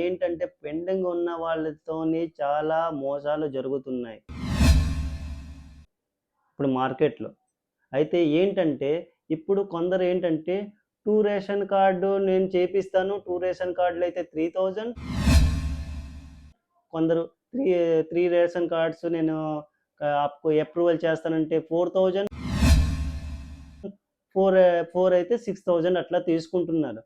ఏంటంటే పెండింగ్ ఉన్న వాళ్ళతోని చాలా మోసాలు జరుగుతున్నాయి ఇప్పుడు మార్కెట్‌లో. అయితే ఏంటంటే, ఇప్పుడు కొందరు ఏంటంటే, 2 రేషన్ కార్డు నేను చేపిస్తాను. 2 రేషన్ కార్డులైతే 3000 కొందరు 3 రేషన్ కార్డ్స్ నేను आपको అప్రూవల్ చేస్తానంటే 4000 4 అయితే 6000 అట్లా తీసుకుంటున్నారు.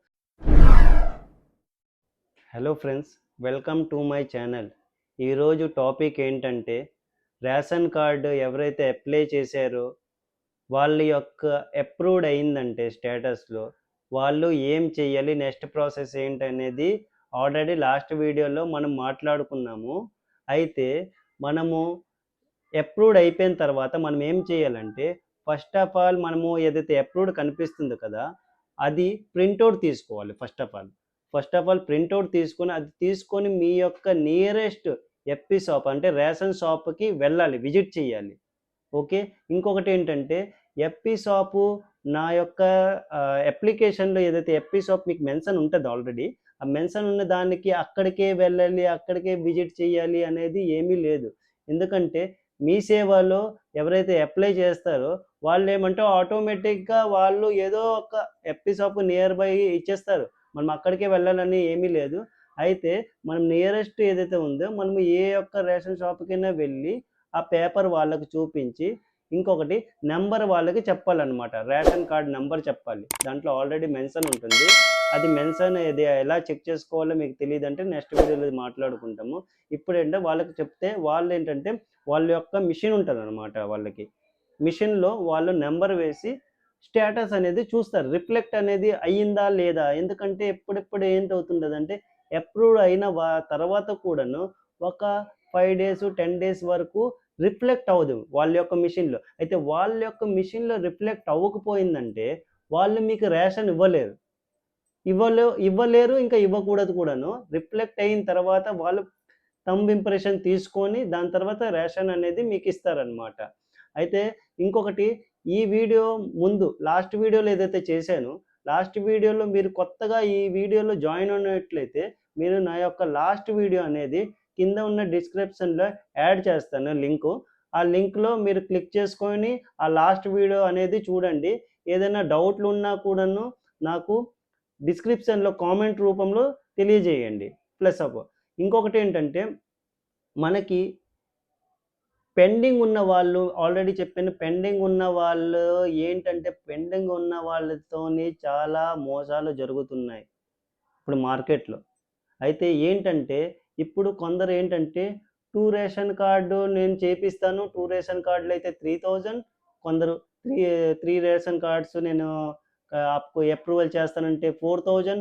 Hello friends, welcome to my channel. ఈరోజు టాపిక్ ఏంటంటే, రేషన్ కార్డు ఎవరైతే అప్లై చేశారో వాళ్ళ యొక్క అప్రూవ్డ్ అయిందంటే స్టేటస్‌లో వాళ్ళు ఏం చేయాలి? నెక్స్ట్ ప్రాసెస్ ఏంటనేది ఆల్రెడీ లాస్ట్ వీడియోలో మనం మాట్లాడుకున్నాము. అయితే మనము అప్రూవ్డ్ అయిపోయిన తర్వాత మనం ఏం చేయాలంటే, ఫస్ట్ ఆఫ్ ఆల్ మనము ఏదైతే అప్రూవ్డ్ కనిపిస్తుందో కదా! అది ప్రింటౌట్ తీసుకోవాలి ఫస్ట్ ఆఫ్ ఆల్ ప్రింటౌట్ తీసుకొని, అది తీసుకొని మీ యొక్క నియరెస్ట్ ఎఫ్‌పి షాప్ అంటే రేషన్ షాప్‌కి వెళ్ళాలి. విజిట్ చేయాలి. ఓకే. ఇంకొకటేంటంటే ఎఫ్‌పి షాపు నా యొక్క అప్లికేషన్‌లో ఏదైతే ఎఫ్‌పి షాప్ మీకు మెన్షన్ ఉంటది ఆల్రెడీ. ఆ మెన్షన్ ఉన్న దానికి అక్కడికే వెళ్ళాలి, అక్కడికే విజిట్ చేయాలి అనేది ఏమీ లేదు. ఎందుకంటే మీ సేవలో ఎవరైతే అప్లై చేస్తారో వాళ్ళేమంటే ఆటోమేటిక్‌గా వాళ్ళు ఏదో ఒక ఎఫ్‌పి షాప్ నియర్ బై ఇచ్చేస్తారు. మనం అక్కడికే వెళ్ళాలని ఏమీ లేదు. అయితే మనం నియరెస్ట్ ఏదైతే ఉందో మనము ఏ ఒక్క రేషన్ షాప్‌కైనా వెళ్ళి ఆ పేపర్ వాళ్ళకి చూపించి, ఇంకొకటి నంబర్ వాళ్ళకి చెప్పాలనమాట. రేషన్ కార్డ్ నంబర్ చెప్పాలి. దాంట్లో ఆల్రెడీ మెన్షన్ ఉంటుంది. అది మెన్షన్ ఇది ఎలా చెక్ చేసుకోవాలో మీకు తెలీదంటే నెక్స్ట్ వీడియోలో మాట్లాడుకుంటాము. ఇప్పుడేంటే వాళ్ళకి చెప్తే వాళ్ళేంటంటే వాళ్ళ యొక్క మిషన్ ఉంటదనమాట వాళ్ళకి. మిషన్‌లో వాళ్ళు నంబర్ వేసి స్టేటస్ అనేది చూస్తారు. రిఫ్లెక్ట్ అనేది అయ్యిందా లేదా? ఎందుకంటే ఎప్పుడెప్పుడు ఏంటవుతుంటదంటే అప్రూవ్డ్ అయిన తర్వాత కూడాను ఒక 5 డేస్, 10 డేస్ వరకు రిఫ్లెక్ట్ అవ్వదు వాళ్ళ యొక్క మిషన్‌లో. అయితే వాళ్ళ యొక్క మిషన్‌లో రిఫ్లెక్ట్ అవ్వకపోయిందంటే వాళ్ళు మీకు రేషన్ ఇవ్వలేరు. ఇవ్వలేరు ఇంకా ఇవ్వకూడదు కూడాను. రిఫ్లెక్ట్ అయిన తర్వాత వాళ్ళు థంబ్ ఇంప్రెషన్ తీసుకొని దాని తర్వాత రేషన్ అనేది మీకిస్తారనమాట. అయితే ఇంకొకటి ఈ వీడియో ముందు లాస్ట్ వీడియోలో ఏదైతే చేశానో, లాస్ట్ వీడియోలో మీరు కొత్తగా ఈ వీడియోలో జాయిన్ అయినట్లయితే మీరు నా యొక్క లాస్ట్ వీడియో అనేది కింద ఉన్న డిస్క్రిప్షన్‌లో యాడ్ చేస్తాను లింకు. ఆ లింక్‌లో మీరు క్లిక్ చేసుకొని ఆ లాస్ట్ వీడియో అనేది చూడండి. ఏదైనా డౌట్‌లున్నా కూడాను నాకు డిస్క్రిప్షన్‌లో కామెంట్ రూపంలో తెలియజేయండి. ఇంకొకటేంటంటే మనకి పెండింగ్ ఉన్న వాళ్ళు ఆల్రెడీ చెప్పాను. పెండింగ్ ఉన్న వాళ్ళు ఏంటంటే పెండింగ్ ఉన్న వాళ్ళతోని చాలా మోసాలు జరుగుతున్నాయి ఇప్పుడు మార్కెట్‌లో. అయితే ఏంటంటే ఇప్పుడు కొందరు ఏంటంటే 2 రేషన్ కార్డు నేను చేపిస్తాను. 2 రేషన్ కార్డులైతే 3000 కొందరు 3 రేషన్ కార్డ్స్ నేను आपको అప్రూవల్ చేస్తానంటే 4000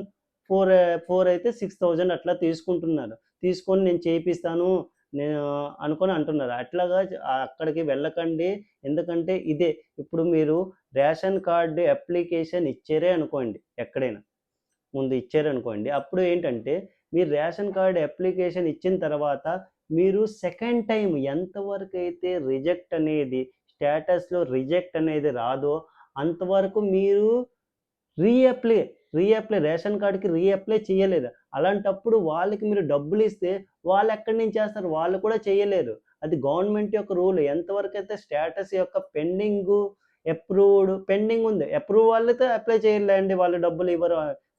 4 అయితే 6000 అట్లా తీసుకుంటున్నారు. తీసుకొని నేను చేపిస్తాను నేను అనుకోని అంటున్నారు. అట్లాగా అక్కడికి వెళ్ళకండి. ఎందుకంటే ఇదే ఇప్పుడు మీరు రేషన్ కార్డ్ అప్లికేషన్ ఇచ్చారే అనుకోండి ఎక్కడైనా. ముందు ఇచ్చారనుకోండి. అప్పుడు ఏంటంటే మీరు రేషన్ కార్డ్ అప్లికేషన్ ఇచ్చిన తర్వాత మీరు సెకండ్ టైమ్ ఎంతవరకైతే స్టేటస్‌లో రిజెక్ట్ అనేది రాదో అంతవరకు మీరు రీఅప్లై, రేషన్ కార్డ్‌కి రీఅప్లై చేయలేదు. అలాంటప్పుడు వాళ్ళకి మీరు డబ్బులిస్తే వాళ్ళెక్కడి నుంచి చేస్తారు? వాళ్ళు కూడా చేయలేరు. అది గవర్నమెంట్ యొక్క రూల్. ఎంతవరకైతే స్టేటస్ యొక్క పెండింగ్ ఉంది. అప్రూవ్ వాళ్ళైతే అప్లై చేయరులేండి. వాళ్ళు డబ్బులు ఇవ్వరు.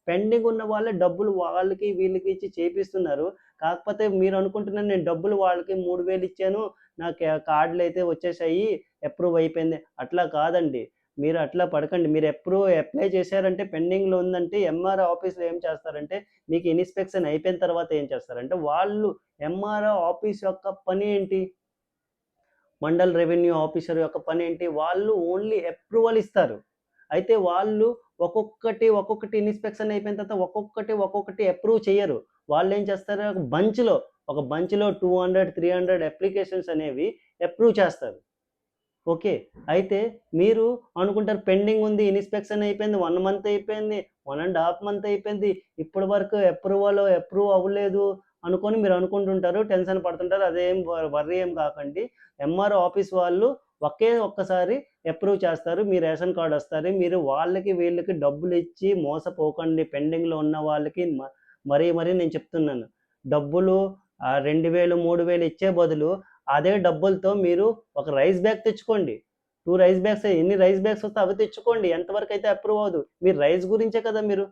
పెండింగ్ ఉన్న వాళ్ళే డబ్బులు వాళ్ళకి, వీళ్ళకి ఇచ్చి చేపిస్తున్నారు. కాకపోతే మీరు అనుకుంటున్నారు నేను డబ్బులు వాళ్ళకి 3000 ఇచ్చాను. నాకు కార్డులైతే వచ్చేసాయి. అప్రూవ్ అయిపోయింది. అట్లా కాదండి. మీరు అట్లా పడకండి. మీరు అప్లై చేశారంటే పెండింగ్‌లో ఉందంటే ఎంఆర్‌ఓ ఆఫీస్‌లో ఏం చేస్తారంటే మీకు ఇన్స్‌పెక్షన్ అయిపోయిన తర్వాత ఏం చేస్తారంటే వాళ్ళు ఎంఆర్‌ఓ ఆఫీస్ యొక్క పని ఏంటి? మండల్ రెవెన్యూ ఆఫీసర్ యొక్క పనేంటి? వాళ్ళు ఓన్లీ అప్రూవల్ ఇస్తారు. అయితే వాళ్ళు ఒక్కొక్కటి ఇన్స్‌పెక్షన్ అయిపోయిన తర్వాత ఒక్కొక్కటి అప్రూవ్ చెయ్యరు. వాళ్ళేం చేస్తారు ఒక బంచ్‌లో 200, 300 అప్లికేషన్స్ అనేవి అప్రూవ్ చేస్తారు. ఓకే. అయితే మీరు అనుకుంటారు పెండింగ్ ఉంది. ఇన్స్‌పెక్షన్ అయిపోయింది. 1 మంత్ అయిపోయింది. 1 ½ మంత్ అయిపోయింది. ఇప్పటి వరకు అప్రూవ్ అవ్వలేదు అనుకోని మీరు అనుకుంటుంటారు. టెన్షన్ పడుతుంటారు. అదేం వర్రీ ఏం కాకండి. ఎంఆర్‌ఓ ఆఫీస్ వాళ్ళు ఒక్కసారి అప్రూవ్ చేస్తారు. మీ రేషన్ కార్డ్ వస్తది. మీరు వాళ్ళకి వీళ్ళకి డబ్బులిచ్చి మోసపోకండి. పెండింగ్‌లో ఉన్న వాళ్ళకి మరీ మరీ నేను చెప్తున్నాను. డబ్బులు 2000, 3000 ఇచ్చే బదులు అదే డబ్బులతో మీరు ఒక రైస్ బ్యాగ్ తెచ్చుకోండి. 2 రైస్ బ్యాగ్స్ ఎన్ని రైస్ బ్యాగ్స్ వస్తే అవి తెచ్చుకోండి. ఎంతవరకైతే అప్రూవ్ అవ్వదు. మీరు రైస్ గురించే కదా మీరు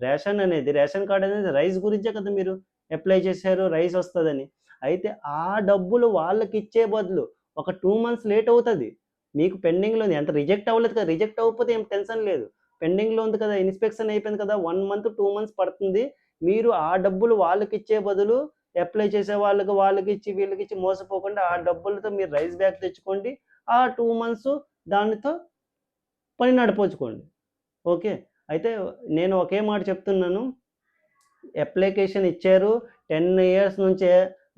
రేషన్ కార్డ్ అనేది రైస్ గురించే కదా మీరు అప్లై చేశారు రైస్ వస్తదని. అయితే ఆ డబ్బులు వాళ్ళకిచ్చే బదులు ఒక 2 మంత్స్ లేట్ అవుతది. మీకు పెండింగ్‌లో ఉంది. అంటే రిజెక్ట్ అవ్వలేదు కదా! రిజెక్ట్ అవ్వకపోతే ఏం టెన్షన్ లేదు. పెండింగ్‌లో ఉంది కదా! ఇన్స్‌పెక్షన్ అయిపోయింది కదా! 1 మంత్, 2 మంత్స్ పడుతుంది. మీరు ఆ డబ్బులు వాళ్ళకిచ్చే బదులు అప్లై చేసే వాళ్ళకిచ్చి, వీళ్ళకిచ్చి మోసపోకుండా ఆ డబ్బులతో మీరు రైస్ బ్యాగ్ తెచ్చుకోండి. ఆ 2 మంత్స్ దానితో పని నడిపించుకోండి. ఓకే. అయితే నేను ఒకే మాట చెప్తున్నాను. అప్లికేషన్ ఇచ్చారు. 10 ఇయర్స్ నుంచే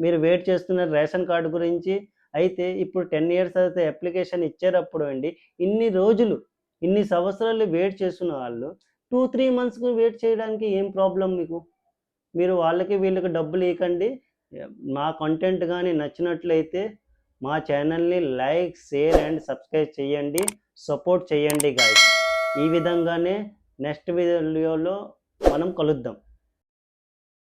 మీరు వెయిట్ చేస్తున్నారు రేషన్ కార్డ్ గురించి. అయితే ఇప్పుడు 10 ఇయర్స్ తర్వాత అప్లికేషన్ ఇచ్చేటప్పుడు అండి, ఇన్ని రోజులు, ఇన్ని సంవత్సరాలు వెయిట్ చేస్తున్న వాళ్ళు 2, 3 మంత్స్‌కి వెయిట్ చేయడానికి ఏం ప్రాబ్లమ్ మీకు? మీరు వాళ్ళకి, వీళ్ళకి డబ్బులు ఇయకండి. మా కంటెంట్ గాని నచ్చినట్లయితే మా ఛానల్‌ని లైక్, షేర్ అండ్ సబ్స్క్రైబ్ చేయండి. సపోర్ట్ చేయండి గాయ్స్. ఈ విధంగానే నెక్స్ట్ వీడియోలో మనం కలుద్దాం.